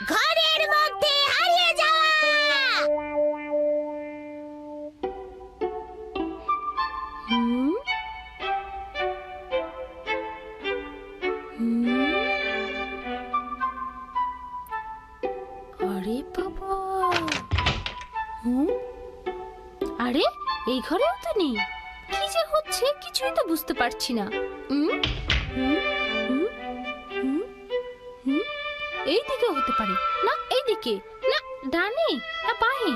ঘরের মধ্যে হারিয়ে যাওয়া। আরে বাবা, আরে এই ঘরেও তো নেই। কি যে হচ্ছে কিছুই তো বুঝতে পারছি না। এই দিকে হতে পারে না, এই দিকে না, ডানে না বাঁয়ে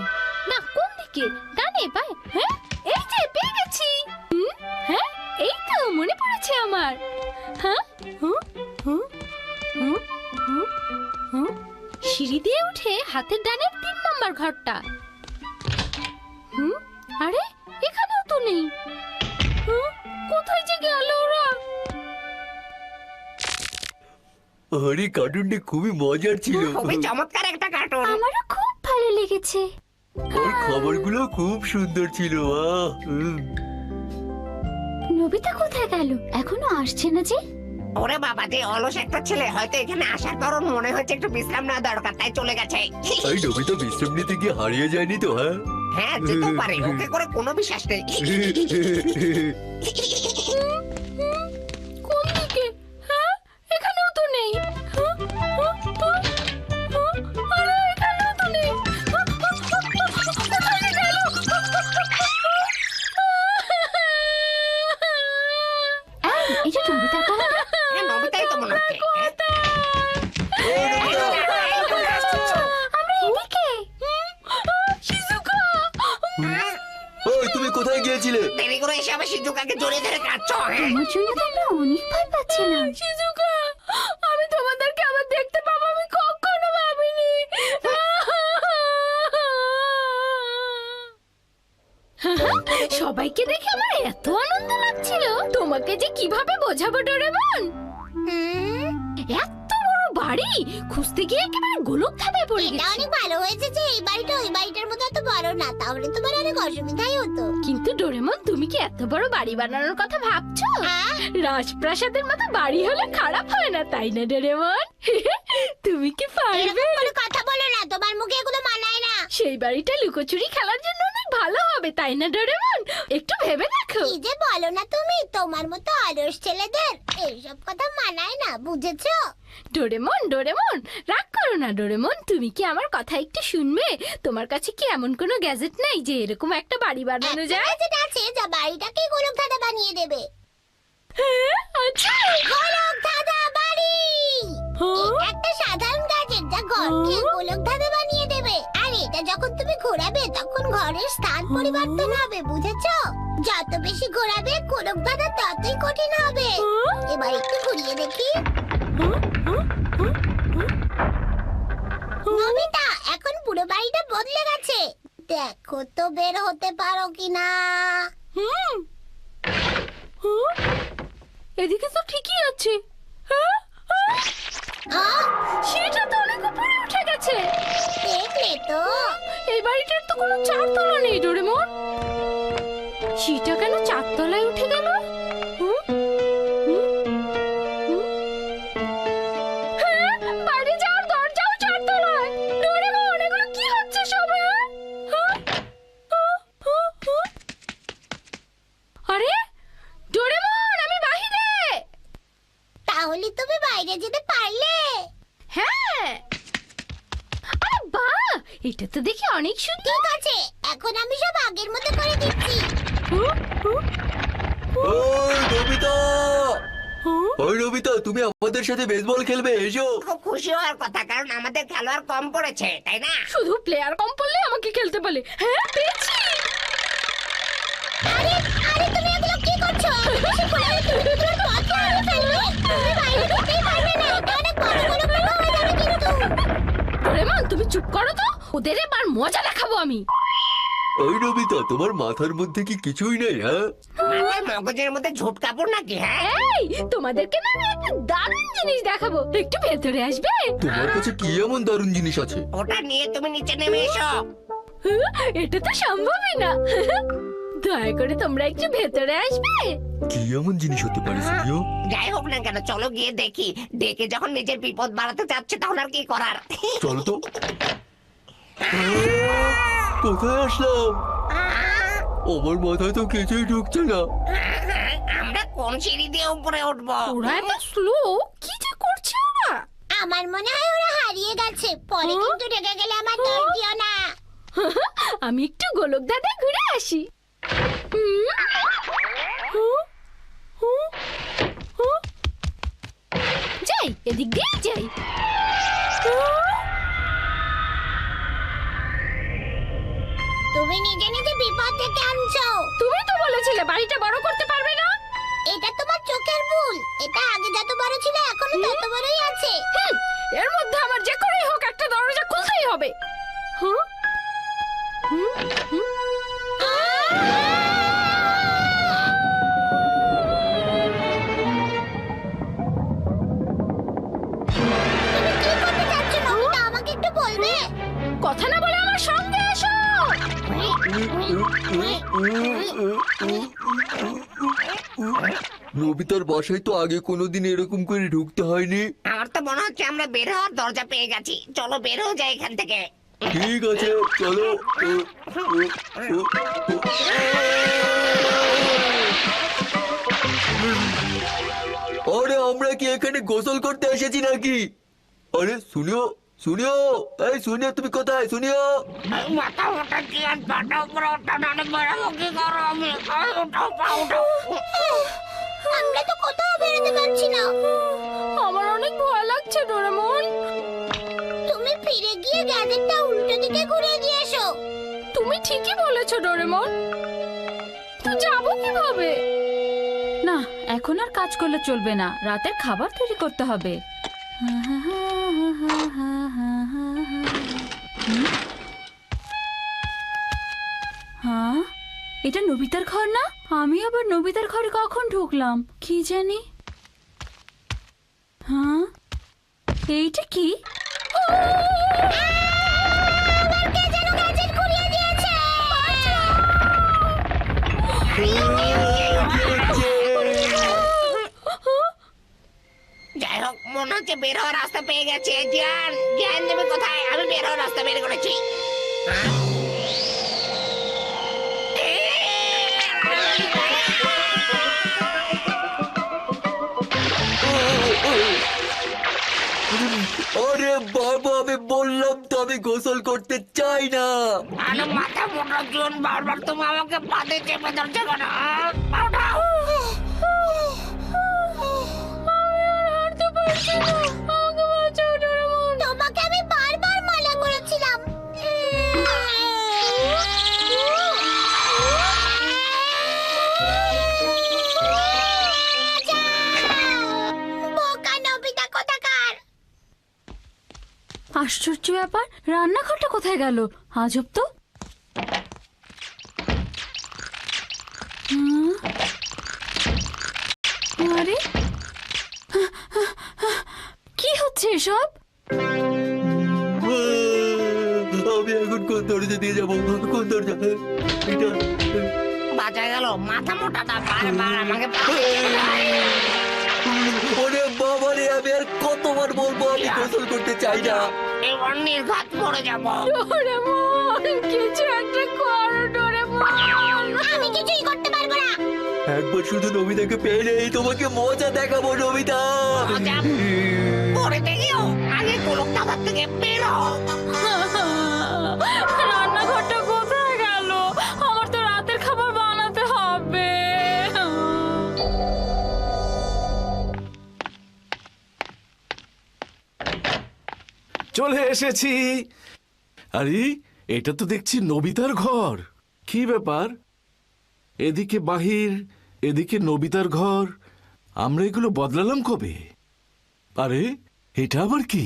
না, কোন দিকে? ডানে বাঁয়ে? হ্যাঁ, এই যে পেয়ে গেছি। হ্যাঁ, এই তো মনে পড়েছে আমার। হ্যাঁ, সিঁড়ি দিয়ে উঠে হাতের ডানের 3 নম্বর ঘরটা। আরে এখানেও তো নেই। কোথায় যে গেল ওরা? আরে কার্টুনটা খুবই মজার ছিল। খুবই চমৎকার একটা কার্টুন। আমারও খুব ভালো লেগেছে। আর খাবারগুলো খুব সুন্দর ছিল। নবিতা কোথায় গেল? এখনো আসছে না যে। ওরে বাবা, যে অলস একটা ছেলে, হয়তো এখানে আসার কারণ মনে হচ্ছে একটু বিশ্রাম নেওয়া দরকার, তাই চলে গেছে। এই নবিতা বিশ্রাম নিতে গিয়ে হারিয়ে যায়নি তো? হ্যাঁ হ্যাঁ, যেতে পারে, ওকে করে কোনো বিশ্বাস নেই। কোন দিকে? হ্যাঁ, এখানেও তো নেই। আরে এখানেও তো নেই। কোথায় গেল? এটা নবিতার গলা না? হ্যাঁ, নবিতাই তো মনে হচ্ছে। আমরা এদিকে। শিজুকা, ওই তুমি কোথায় গিয়েছিলে? দেরি করে এসে আবার শিজুকাকে জড়িয়ে ধরে কাঁদছো। হ্যাঁ, আমার জন্য তো আমরা অনেক ভয় পাচ্ছিলাম। শিজুকা, আমি তোমাদেরকে আবার দেখতে পাবো আমি কখনো ভাবিনি। সবাইকে দেখে আমার এত আনন্দ লাগছিল, তোমাকে যে কিভাবে বোঝাবো ডোরেমন। এত বড় বাড়ি খুঁজতে গিয়ে একেবারে গোলক ধাঁধায় পড়ে এটা গেছি। অনেক ভালো হয়েছে যে এই বাড়িটা ওই বাড়িটার মতো এত বড় না, তাহলে তোমার অনেক অসুবিধাই হতো। কিন্তু ডোরেমন, তুমি কি এত বড় বাড়ি বানানোর কথা ভাবছো? রাজপ্রাসাদের মতো বাড়ি হলে খারাপ হয় না, তাই না ডোরেমন? তুমি কি পারবে? এরকম কোনো কথা বলো না, তোমার মুখে এগুলো মানায় না। সেই বাড়িটা লুকোচুরি খেলার জন্য অনেক ভালো হবে, তাই না ডোরেমন? একটু ভেবে দেখো। কি যে বলো না তুমি, তোমার মতো অলস ছেলেদের এইসব কথা মানায় না, বুঝেছো? ডোরেমন, ডোরেমন, রাগ করো না ডোরেমন, তুমি কি আমার কথা একটু শুনবে? তোমার কাছে কি এমন কোনো গ্যাজেট নাই যে এরকম একটা বাড়ি বানানো যায়? যেটা আছে যা বাড়িটাকে গোলক ধাঁধা বানিয়ে দেবে। হ্যাঁ, আচ্ছা। গোলক ধাঁধা বাড়ি এটা একটা সাধারণ গ্যাজেট যা ঘরকে গোলক ধাঁধা বানিয়ে দেবে। আর এটা যখন তুমি ঘোরাবে তখন ঘরের স্থান পরিবর্তন হবে, বুঝেছো? যত বেশি ঘোরাবে গোলক ধাঁধা ততই কঠিন হবে। এবার একটু ঘুরিয়ে দেখি। নমিতা, এখন পুরো বাড়িটা বদলে গেছে, দেখো তো বের হতে পারো কিনা। এদিকে তো ঠিকই আছে। হ্যাঁ, সেটা তো অনেক উপরে উঠে গেছে। দেখলে তো, এই বাড়িটার তো কোনো চারতলা নেই ডোরেমন। সেটা কেন চারতলায় উঠে গেল? হ্যাঁ, বাইরে যাওয়ার দরজাও চারতলায়। ডোরেমন, এগুলো কি হচ্ছে সব? আরে ডোরেমন, আমি বাহিরে। তাহলে তুমি বাইরে যেতে পারলে। হ্যাঁ, আরে বাহ, এটা তো দেখি অনেক সুন্দর। ঠিক আছে, এখন আমি সব আগের মতো করে দিচ্ছি। ওই নবিতা, ওই নবিতা, তুমি আমাদের সাথে বেসবল খেলবে? এসো। খুব খুশি হওয়ার কথা, কারণ আমাদের খেলোয়াড় কম পড়েছে, তাই না? শুধু প্লেয়ার কম পড়লে আমাকে খেলতে বলে? হ্যাঁ, পেয়েছি। আরে আরে, তুমি এগুলো কি করছো? বেশি করে তুমি পথ হারিয়ে ফেলবে। তুমি বাইরে যেতেই পারবে না, এটা অনেক বড় গোলক ধাঁধা হয়ে যাবে কিন্তু। ডোরেমন, তুমি চুপ করো তো, ওদের এবার মজা দেখাবো আমি। ওই নবিতা, তোমার মাথার মধ্যে কি কিছুই নেই? হ্যাঁ, মাথায় মগজের মধ্যে ঝুট কাপড় নাকি? হ্যাঁ, এই, তোমাদেরকে না আমি একটা দারুণ জিনিস দেখাবো, একটু ভেতরে আসবে? তোমার কাছে কি এমন দারুণ জিনিস আছে? ওটা নিয়ে তুমি নিচে নেমে এসো। এটা তো সম্ভবই না। দয়া করে তোমরা একটু ভেতরে আসবে। কি এমন জিনিস হতে পারে সুনিও? যাই হোক না কেন, চলো গিয়ে দেখি। ডেকে যখন নিজের বিপদ বাড়াতে চাচ্ছে তখন আর কি করার। চলো তো। কোথায় আসলাম? আমার মাথায় তো কিছুই ঢুকছে না। আমরা কোন সিঁড়ি দিয়ে উপরে উঠবো? ওরা এত স্লো, কি যে করছে ওরা? আমার মনে হয় ওরা হারিয়ে গেছে, পরে কিন্তু রেগে গেলে আমার দোষ দিও না। আমি একটু গোলক দাদা ঘুরে আসি। যাই, এদিক দিয়ে যাই। তুমি নিজে নিজে বিপদ থেকে আনছো। তুমি তো বলেছিলে বাড়িটা বড় করতে পারবে না। এটা তোমার চোখের ভুল। এটা আগে যত বড় ছিল এখনো তত বড়ই আছে। এর মধ্যে আমার যে করেই হোক একটা দরজা খুলতেই হবে। তুমি কি করতে চাচ্ছ নবিতা, আমাকে একটু বলবে? কথা না বলে আমার সঙ্গে এসো। নবিতার বাসায় তো আগে কোনোদিন এরকম করে ঢুকতে হয়নি। আমার তো মনে হচ্ছে আমরা বের হওয়ার দরজা পেয়ে গেছি। চলো বের হয়ে যাই এখান থেকে। ঠিক আছে চলো। আরে আমরা কি এখানে গোসল করতে এসেছি নাকি? আরে শুনিও, শুনিও, এই শুনিও, তুমি কোথায়? শুনিও, মাথা মোটা কি আর পাটা উপরে ওঠা না বেড়াবো কি করো? আমি উঠাও পা উঠাও। আমরা তো কোথাও বেরোতে পারছি না। আমার অনেক ভয় লাগছে ডোরেমন। তুমি ফিরে গিয়ে গ্যাজেটটা উল্টো দিকে ঘুরিয়ে দিয়ে এসো। তুমি ঠিকই বলেছো ডোরেমন। তো যাবো কিভাবে? না, এখন আর কাজ করলে চলবে না, রাতের খাবার তৈরি করতে হবে। হ্যাঁ, এটা নবিতার ঘর না? আমি আবার নবিতার ঘরে কখন ঢুকলাম কি জানি। হ্যাঁ, এইটা কি? কে যেন গ্যাজেট ঘুরিয়ে দিয়েছে। যাই হোক, মনে হচ্ছে বের হওয়ার রাস্তা পেয়ে গেছে। জ্ঞান, জ্ঞান তুমি কোথায়? আমি বের হওয়ার রাস্তা বের করেছি। আরে বাবা, আমি বললাম তো আমি গোসল করতে চাই না। আরে মাথা মোটা জন, বারবার তুমি আমাকে পাতে চেপে ধরছো কেন? উঠাও। তোমাকে আমি বারবার মানা করেছিলাম। বোকা নবিতা কোথাকার। আশ্চর্য ব্যাপার, রান্নাঘরটা কোথায় গেল? আজব তো। আরে কি হচ্ছে এসব? আমি এখন কোন দরজা দিয়ে যাবো? কোন দরজা? এটা বাঁচা গেল। মাথা মোটাটা বারবার আমাকে পাতে চেপে ধরে। ওরে বাবা রে, আমি আর কতবার বলবো আমি গোসল করতে চাই না। এবার নির্ঘাত মরে যাবো। ডোরেমন, কিছু একটা করো ডোরেমন। আমি কিছুই করতে পারবো না। একবার শুধু নবিতাকে পেয়ে নেই, তোমাকে মজা দেখাবো নবিতা। মজা? পরে দেখিও, আগে গোলক দাদার থেকে বেরো। রান্নাঘরটা কোথায় গেল? আমার তো রাতের খাবার বানাতে হবে। চলে এসেছি। আরে এটা তো দেখছি নবিতার ঘর। কি ব্যাপার? এদিকে বাহির, এদিকে নবিতার ঘর। আমরা এগুলো বদলালাম কবে? আরে এটা আবার কি?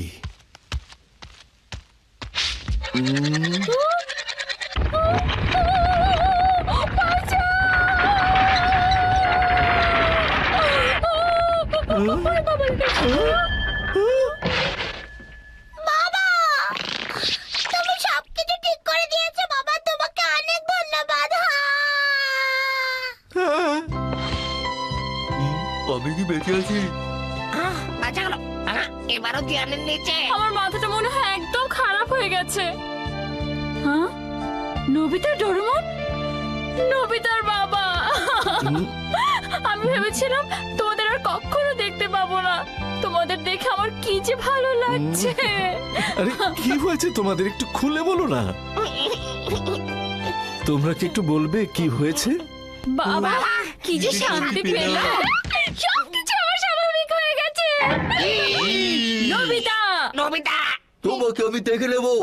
বাবা, তুমি সবকিছু ঠিক করে দিয়েছো বাবা, তোমাকে অনেক ধন্যবাদ। বেঁচে আছি। বাঁচা গেল। এবারও জিয়ানের নিচে। আমার মাথাটা মনে হয় একদম খারাপ হয়ে গেছে। হ্যাঁ, নবিতা, ডোরেমন, নবিতার বাবা। আমি ভেবেছিলাম তোমাদের আর কখনো দেখতে পাবো না। তোমাদের দেখে আমার কি যে ভালো লাগছে। আরে কি হয়েছে তোমাদের, একটু খুলে বলো না। তোমরা কি একটু বলবে কি হয়েছে? বাবা, কি যে শান্তি পেলাম। সবকিছু আমার স্বাভাবিক হয়ে গেছে। নবিতা, নবিতা তোমাকে আমি দেখে নেবো।